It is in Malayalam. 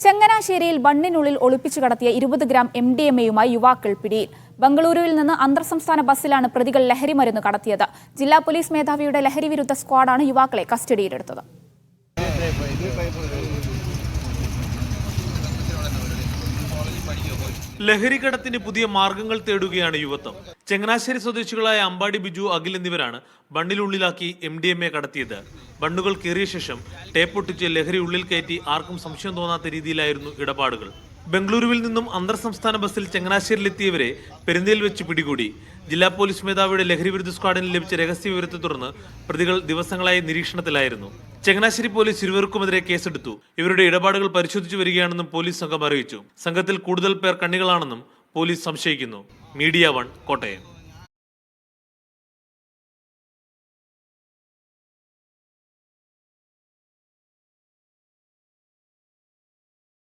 ചങ്ങനാശ്ശേരിയിൽ ബണ്ണിനുള്ളിൽ ഒളിപ്പിച്ചു കടത്തിയ 20 ഗ്രാം MDMA-യുമായി യുവാക്കൾ പിടിയിൽ. ബംഗളൂരുവിൽ നിന്ന് അന്തർസംസ്ഥാന ബസ്സിലാണ് പ്രതികൾ ലഹരിമരുന്ന് കടത്തിയത്. ജില്ലാ പോലീസ് മേധാവിയുടെ ലഹരി വിരുദ്ധ സ്ക്വാഡാണ് യുവാക്കളെ കസ്റ്റഡിയിലെടുത്തത്. ലഹരിക്കടത്തിന് പുതിയ മാർഗങ്ങൾ തേടുകയാണ് യുവത്വം. ചങ്ങനാശ്ശേരി സ്വദേശികളായ അമ്പാടി ബിജു, അഖിൽ എന്നിവരാണ് ബണ്ണിനുള്ളിലാക്കി MDMA കടത്തിയത്. ബണ്ണുകൾ കീറിയ ശേഷം ടേപ്പൊട്ടിച്ച് ലഹരി ഉള്ളിൽ കയറ്റി ആർക്കും സംശയം തോന്നാത്ത രീതിയിലായിരുന്നു ഇടപാടുകൾ. ബംഗളൂരുവിൽ നിന്നും അന്തർ സംസ്ഥാന ബസ്സിൽ ചങ്ങനാശ്ശേരിയിലെത്തിയവരെ പെരുന്തയിൽ വെച്ച് പിടികൂടി. ജില്ലാ പോലീസ് മേധാവിയുടെ ലഹരി വിരുദ്ധ സ്ക്വാഡിന് ലഭിച്ച രഹസ്യ വിവരത്തെ തുടർന്ന് പ്രതികൾ ദിവസങ്ങളായി നിരീക്ഷണത്തിലായിരുന്നു. ചങ്ങനാശ്ശേരി പോലീസ് ഇരുവർക്കുമെതിരെ കേസെടുത്തു. ഇവരുടെ ഇടപാടുകൾ പരിശോധിച്ചു വരികയാണെന്നും പോലീസ് സംഘം അറിയിച്ചു. സംഘത്തിൽ കൂടുതൽ പേർ കണ്ണികളാണെന്നും പോലീസ് സംശയിക്കുന്നു. മീഡിയ 1 കോട്ടയം.